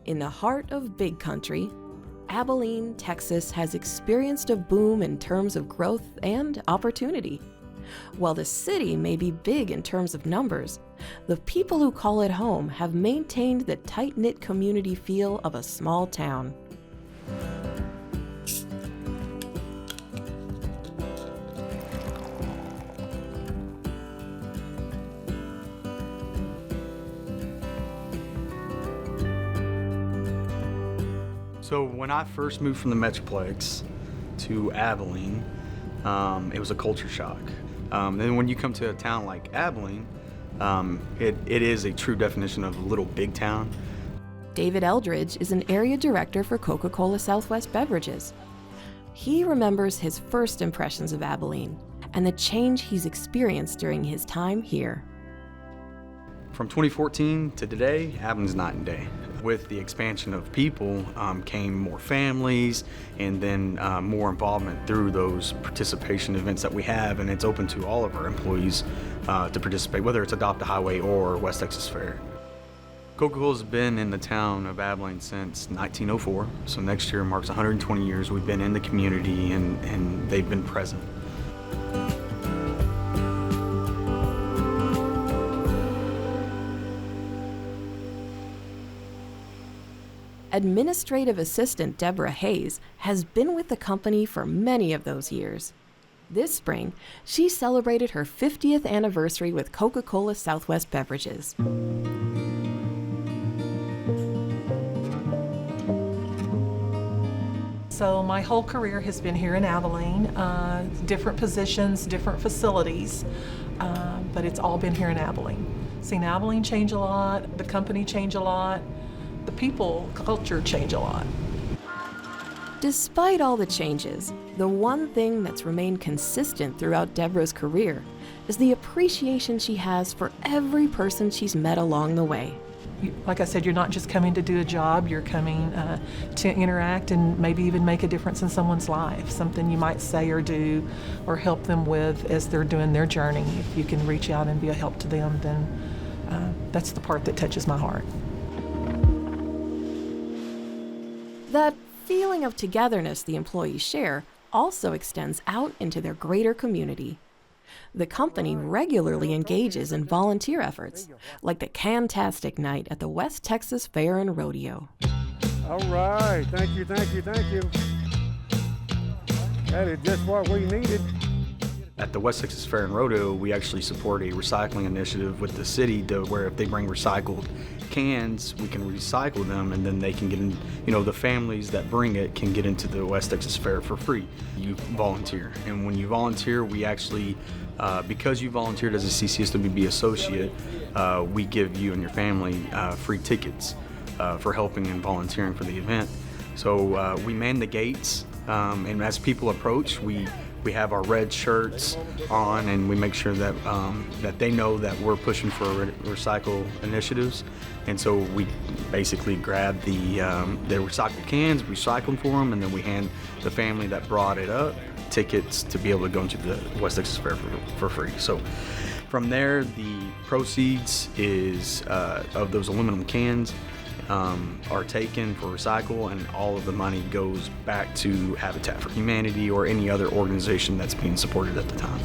In the heart of big country, Abilene, Texas has experienced a boom in terms of growth and opportunity. While the city may be big in terms of numbers, the people who call it home have maintained the tight-knit community feel of a small town. So when I first moved from the Metroplex to Abilene, it was a culture shock. Then when you come to a town like Abilene, it is a true definition of a little big town. David Eldridge is an area director for Coca-Cola Southwest Beverages. He remembers his first impressions of Abilene and the change he's experienced during his time here. From 2014 to today, Abilene's night and day. With the expansion of people came more families and then more involvement through those participation events that we have, and it's open to all of our employees to participate, whether it's Adopt a Highway or West Texas Fair. Coca-Cola's been in the town of Abilene since 1904, so next year marks 120 years we've been in the community and they've been present. Administrative assistant Deborah Hayes has been with the company for many of those years. This spring, she celebrated her 50th anniversary with Coca-Cola Southwest Beverages. So my whole career has been here in Abilene, different positions, different facilities, but it's all been here in Abilene. Seen Abilene change a lot, the company change a lot, the people, culture change a lot. Despite all the changes, the one thing that's remained consistent throughout Deborah's career is the appreciation she has for every person she's met along the way. Like I said, you're not just coming to do a job, you're coming to interact and maybe even make a difference in someone's life, something you might say or do or help them with as they're doing their journey. If you can reach out and be a help to them, then that's the part that touches my heart. That feeling of togetherness the employees share also extends out into their greater community. The company regularly engages in volunteer efforts, like the Cantastic Night at the West Texas Fair and Rodeo. All right, thank you. That is just what we needed. At the West Texas Fair and Rodeo, we actually support a recycling initiative with the city where if they bring recycled cans, we can recycle them and then they can get in, the families that bring it can get into the West Texas Fair for free. You volunteer, and when you volunteer, we actually, because you volunteered as a CCSWB associate, we give you and your family free tickets for helping and volunteering for the event. So we man the gates, and as people approach, we have our red shirts on, and we make sure that that they know that we're pushing for recycle initiatives. And so we basically grab the recycled cans, recycle them for them, and then we hand the family that brought it up tickets to be able to go into the West Texas Fair for free. So from there, the proceeds is of those aluminum cans are taken for recycle, and all of the money goes back to Habitat for Humanity or any other organization that's being supported at the time.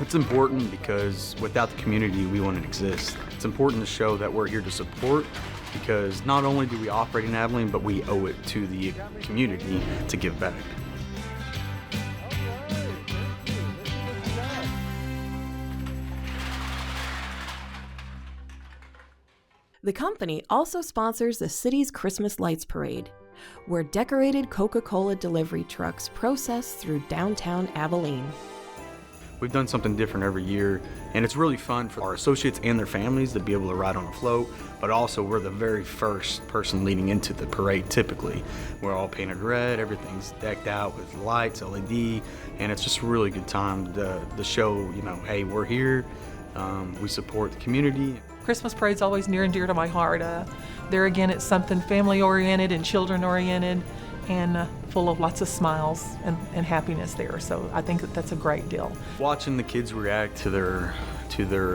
It's important because without the community, we wouldn't exist. It's important to show that we're here to support, because not only do we operate in Abilene, but we owe it to the community to give back. The company also sponsors the city's Christmas Lights Parade, where decorated Coca-Cola delivery trucks process through downtown Abilene. We've done something different every year, and it's really fun for our associates and their families to be able to ride on a float, but also we're the very first person leading into the parade typically. We're all painted red, everything's decked out with lights, LED, and it's just a really good time to show, hey, we're here, we support the community. Christmas parade's always near and dear to my heart. There again, it's something family-oriented and children-oriented and full of lots of smiles and happiness there. So I think that's a great deal. Watching the kids react to to their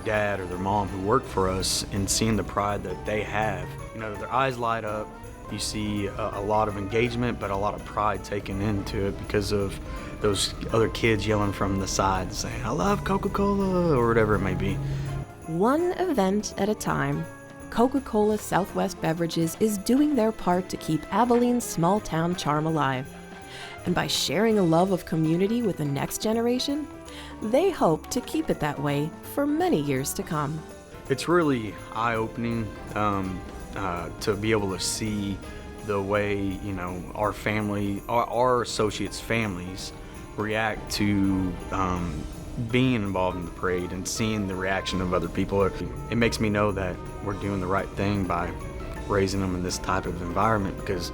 dad or their mom who worked for us, and seeing the pride that they have. You know, their eyes light up. You see a lot of engagement, but a lot of pride taken into it because of those other kids yelling from the side saying, "I love Coca-Cola," or whatever it may be. One event at a time, Coca-Cola Southwest Beverages is doing their part to keep Abilene's small town charm alive. And by sharing a love of community with the next generation, they hope to keep it that way for many years to come. It's really eye-opening to be able to see the way, you know, our family, our associates' families react to being involved in the parade and seeing the reaction of other people. It makes me know that we're doing the right thing by raising them in this type of environment, because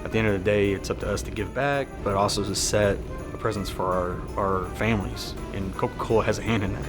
at the end of the day, it's up to us to give back, but also to set a presence for our families, and Coca-Cola has a hand in that.